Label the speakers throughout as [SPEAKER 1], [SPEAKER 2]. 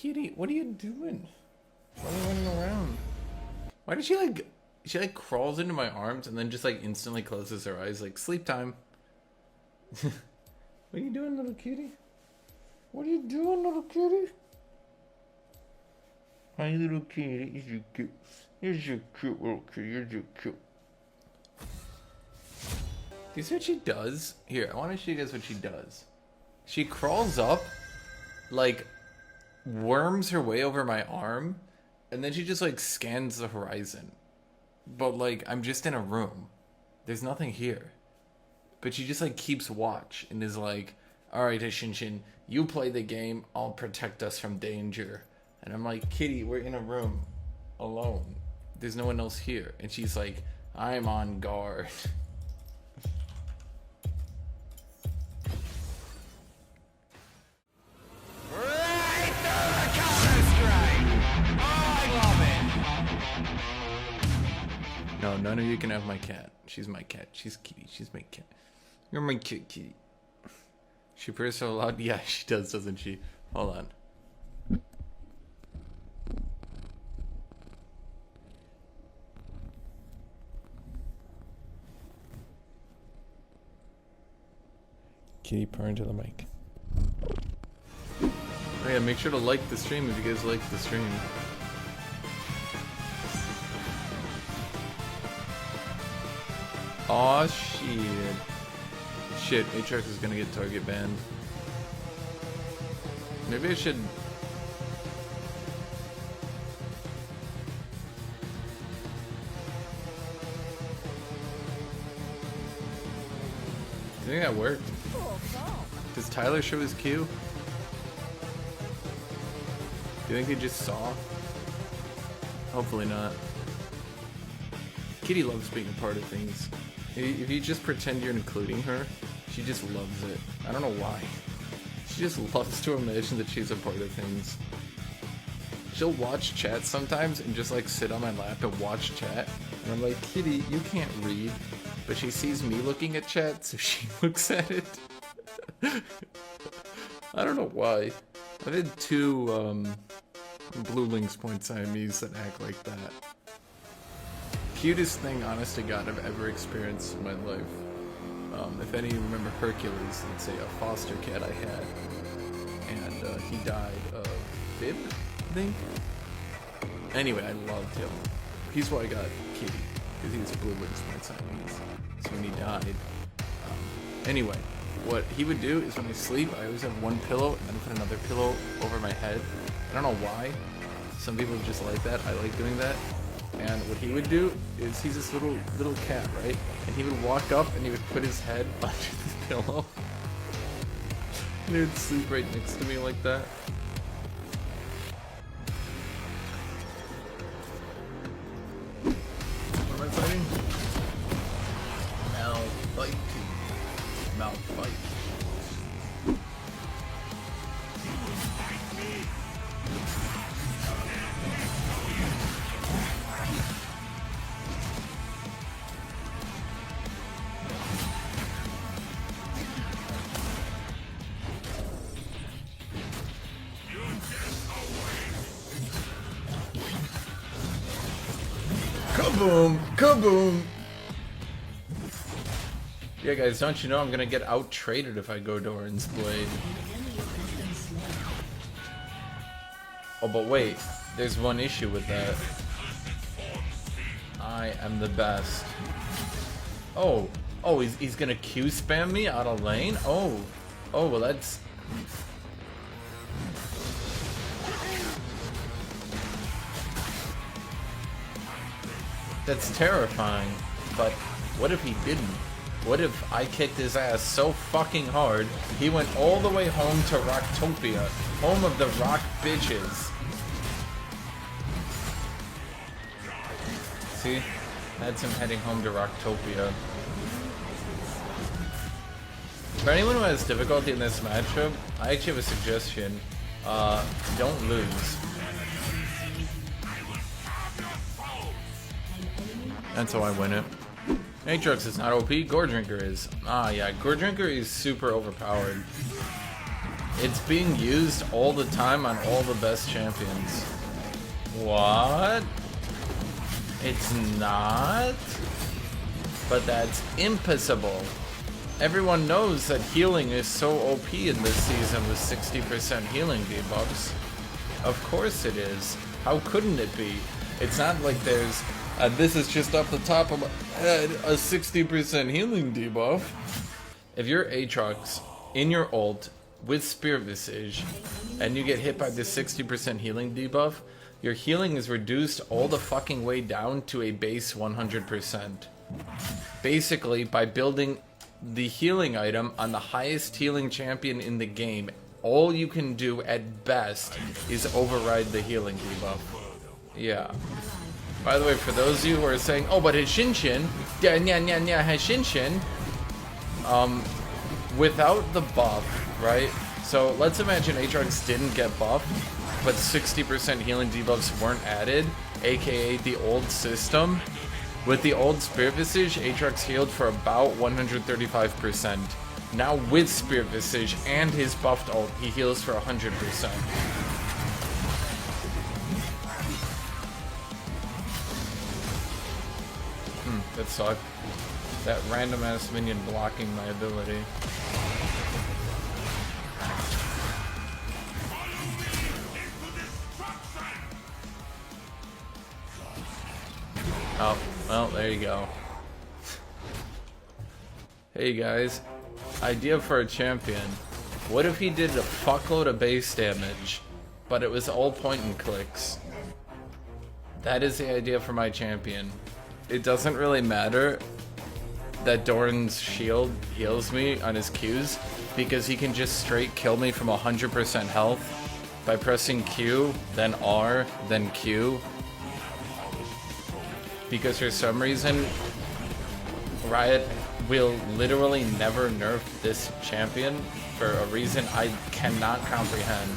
[SPEAKER 1] Kitty, what are you doing? Why are you running around? Why did she like crawls into my arms and then just like instantly closes her eyes like sleep time? What are you doing, little kitty? What are you doing, little kitty? Hi, little kitty. You're so cute. You're so cute, little kitty. You're so cute. Do you see what she does? Here, I want to show you guys what she does. She crawls up, like, worms her way over my arm, and then she just, like, scans the horizon. But, like, I'm just in a room. There's nothing here. But she just, like, keeps watch and is like, alright, Hashinshin, you play the game, I'll protect us from danger. And I'm like, Kitty, we're in a room, alone. There's no one else here. And she's like, I'm on guard. No, none of you can have my cat. She's my cat. She's Kitty. She's my cat. You're my cute kitty. She purrs so loud. Yeah, she does, doesn't she? Hold on. Kitty purr into the mic. Oh yeah, make sure to like the stream if you guys like the stream. Aw, shit. Shit, Aatrox is gonna get target banned. Maybe I should... Do you think that worked? Does Tyler show his Q? Do you think he just saw? Hopefully not. Kitty loves being a part of things. If you just pretend you're including her, she just loves it. I don't know why. She just loves to imagine that she's a part of things. She'll watch chat sometimes and just like sit on my lap and watch chat. And I'm like, Kitty, you can't read. But she sees me looking at chat, so she looks at it. I don't know why. I've had two Blue Links Point Siamese that act like that. Cutest thing, honest to God, I've ever experienced in my life. If any of you remember Hercules, let's say a foster cat I had, and he died of fib, I think? Anyway, I loved him. He's why I got Kitty, because he was a Blue Links Point Siamese. So when he died, anyway, what he would do is when I sleep, I always have one pillow and then put another pillow over my head. I don't know why. Some people just like that. I like doing that. And what he would do is he's this little cat, right? And he would walk up and he would put his head under the pillow. And he would sleep right next to me like that. What am I fighting? Malphite. Malphite. Kaboom! Kaboom! Yeah, guys, don't you know I'm gonna get out-traded if I go Doran's Blade? Oh, but wait. There's one issue with that. I am the best. Oh. Oh, he's gonna Q spam me out of lane? Oh. Oh, well that's... That's terrifying, but what if he didn't? What if I kicked his ass so fucking hard, he went all the way home to Rocktopia, home of the rock bitches. See? That's him heading home to Rocktopia. For anyone who has difficulty in this matchup, I actually have a suggestion. Don't lose. That's how I win it. Aatrox is not OP, Gore Drinker is. Ah yeah, Gore Drinker is super overpowered. It's being used all the time on all the best champions. What? It's not? But that's impossible. Everyone knows that healing is so OP in this season with 60% healing debuffs. Of course it is. How couldn't it be? It's not like there's, this is just off the top of my head, a 60% healing debuff. If you're Aatrox in your ult with Spear Visage and you get hit by this 60% healing debuff, your healing is reduced all the fucking way down to a base 100%. Basically, by building the healing item on the highest healing champion in the game, all you can do at best is override the healing debuff. Yeah. By the way, for those of you who are saying, oh, but Hashinshin, Hashinshin, without the buff, right? So let's imagine Aatrox didn't get buffed, but 60% healing debuffs weren't added, aka the old system. With the old Spear Visage, Aatrox healed for about 135%. Now with Spear Visage and his buffed ult, he heals for 100%. That sucked. That random ass minion blocking my ability. Oh, well, there you go. Hey guys, idea for a champion. What if he did a fuckload of base damage, but it was all point and clicks? That is the idea for my champion. It doesn't really matter that Doran's shield heals me on his Qs, because he can just straight kill me from 100% health by pressing Q, then R, then Q. Because for some reason, Riot will literally never nerf this champion for a reason I cannot comprehend.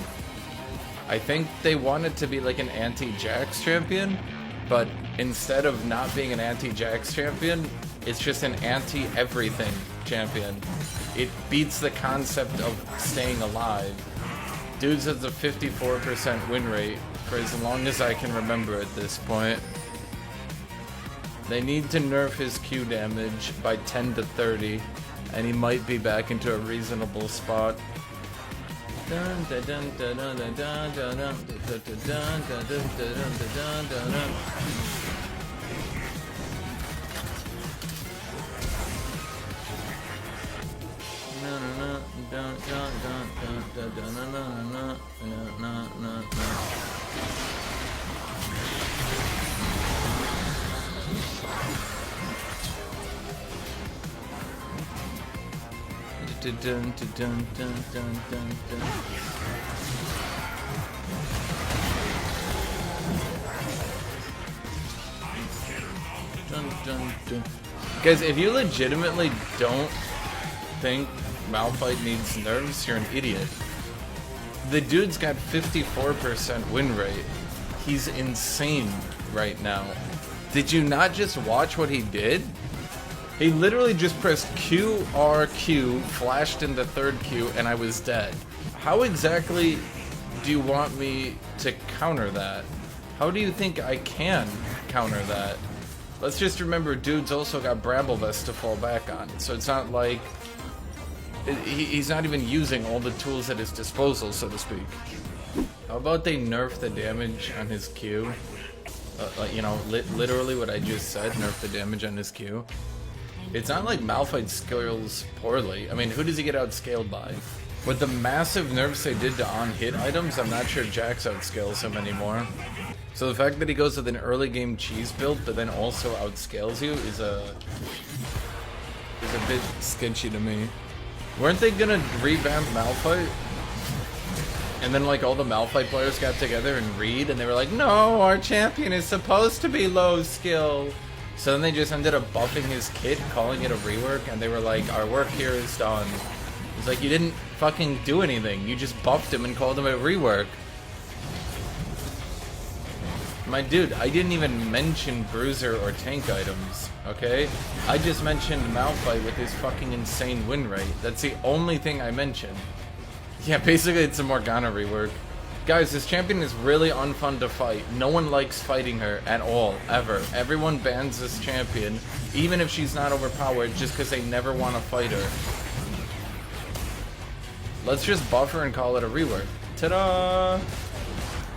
[SPEAKER 1] I think they want it to be like an anti-Jax champion, but instead of not being an anti-Jax champion, it's just an anti-everything champion. It beats the concept of staying alive. Dudes has a 54% win rate for as long as I can remember at this point. They need to nerf his Q damage by 10 to 30, and he might be back into a reasonable spot. Guys, if you legitimately don't think Malphite needs nerfs, you're an idiot. The dude's got 54% win rate. He's insane right now. Did you not just watch what he did? He literally just pressed Q, R, Q, flashed into third Q, and I was dead. How exactly do you want me to counter that? How do you think I can counter that? Let's just remember, dude's also got Bramble Vest to fall back on, so it's not like... He's not even using all the tools at his disposal, so to speak. How about they nerf the damage on his Q? You know, literally what I just said, nerf the damage on his Q. It's not like Malphite scales poorly. I mean, who does he get outscaled by? With the massive nerfs they did to on-hit items, I'm not sure Jax outscales him anymore. So the fact that he goes with an early game cheese build, but then also outscales you is a bit sketchy to me. Weren't they gonna revamp Malphite? And then like all the Malphite players got together and read, and they were like, no, our champion is supposed to be low skill. So then they just ended up buffing his kit, calling it a rework, and they were like, our work here is done. It's like, you didn't fucking do anything. You just buffed him and called him a rework. My dude, I didn't even mention bruiser or tank items, okay? I just mentioned Malphite with his fucking insane win rate. That's the only thing I mentioned. Yeah, basically it's a Morgana rework. Guys, this champion is really unfun to fight. No one likes fighting her at all, ever. Everyone bans this champion, even if she's not overpowered, just because they never want to fight her. Let's just buff her and call it a rework. Ta-da!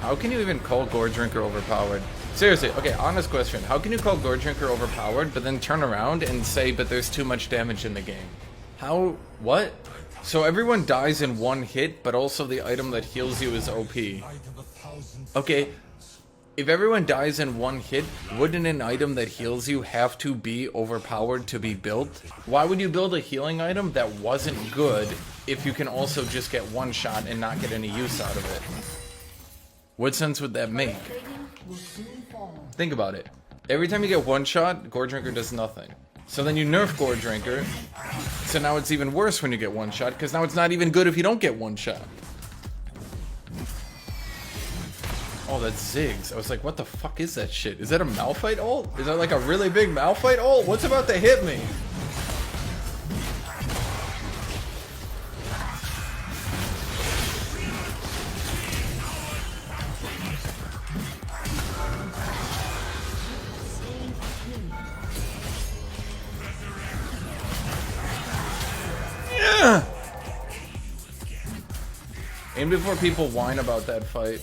[SPEAKER 1] How can you even call Gore Drinker overpowered? Seriously, okay, honest question. How can you call Gore Drinker overpowered, but then turn around and say, but there's too much damage in the game? How? What? So everyone dies in one hit, but also the item that heals you is OP. Okay, if everyone dies in one hit, wouldn't an item that heals you have to be overpowered to be built? Why would you build a healing item that wasn't good if you can also just get one shot and not get any use out of it? What sense would that make? Think about it. Every time you get one shot, Gore Drinker does nothing. So then you nerf Gore Drinker, so now it's even worse when you get one shot, because now it's not even good if you don't get one shot. Oh, that's Ziggs. I was like, what the fuck is that shit? Is that a Malphite ult? Is that like a really big Malphite ult? What's about to hit me? And before people whine about that fight,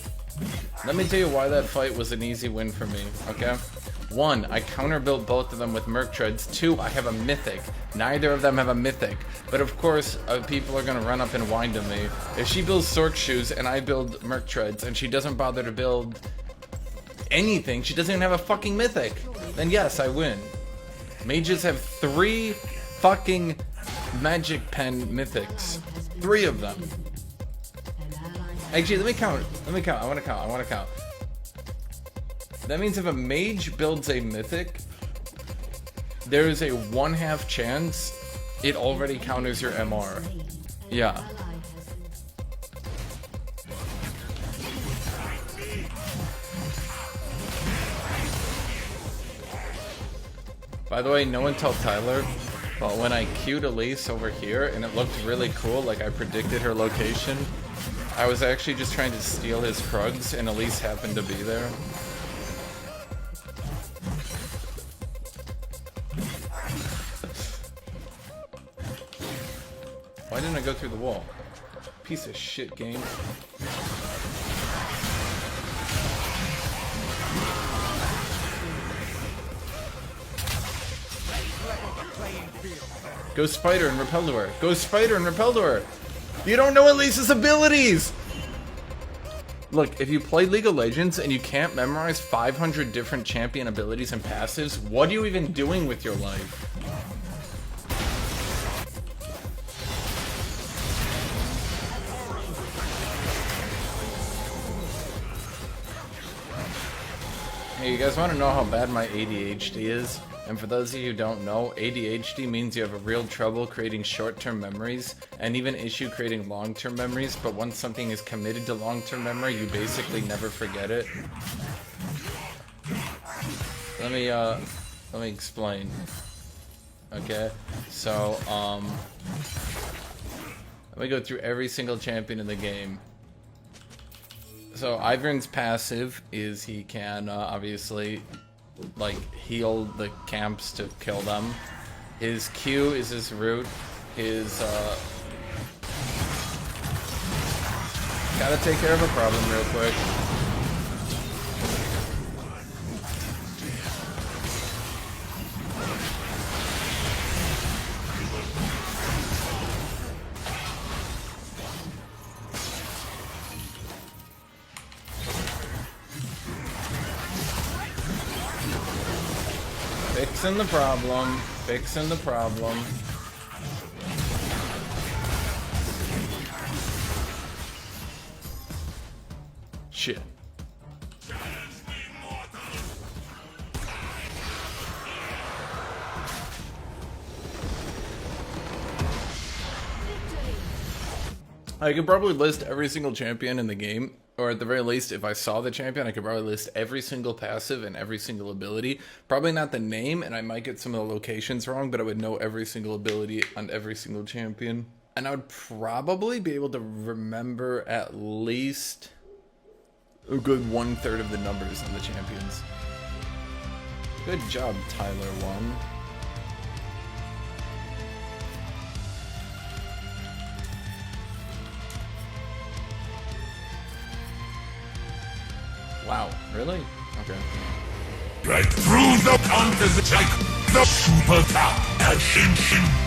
[SPEAKER 1] let me tell you why that fight was an easy win for me, okay? 1, I counter-built both of them with Merc Treads. 2, I have a Mythic. Neither of them have a Mythic. But of course, people are gonna run up and whine to me. If she builds Sork Shoes and I build Merc Treads and she doesn't bother to build anything, she doesn't even have a fucking Mythic, then yes, I win. Mages have 3 fucking Magic Pen Mythics. 3 of them. Actually, let me count. I want to count. That means if a mage builds a mythic, there is a 1/2 chance it already counters your MR. Yeah. By the way, no one tell Tyler, but when I queued Elise over here and it looked really cool, like I predicted her location, I was actually just trying to steal his Krugs, and Elise happened to be there. Why didn't I go through the wall? Piece of shit game. Go Spider and repel to her. Go Spider and repel to her. You don't know Elise's abilities! Look, if you play League of Legends and you can't memorize 500 different champion abilities and passives, what are you even doing with your life? Hey, you guys want to know how bad my ADHD is? And for those of you who don't know, ADHD means you have a real trouble creating short-term memories, and even issue creating long-term memories, but once something is committed to long-term memory, you basically never forget it. Let me explain. Okay, so, let me go through every single champion in the game. So, Ivern's passive is he can, obviously, like, heal the camps to kill them. His Q is his root. His, gotta take care of a problem real quick. Fixing the problem. Fixing the problem. Shit. I could probably list every single champion in the game, or at the very least, if I saw the champion, I could probably list every single passive and every single ability. Probably not the name, and I might get some of the locations wrong, but I would know every single ability on every single champion. And I would probably be able to remember at least a good 1/3 of the numbers of the champions. Good job, Tyler1. Wow, really? Okay.
[SPEAKER 2] Right through the counter attack, the super tap, Hashinshin.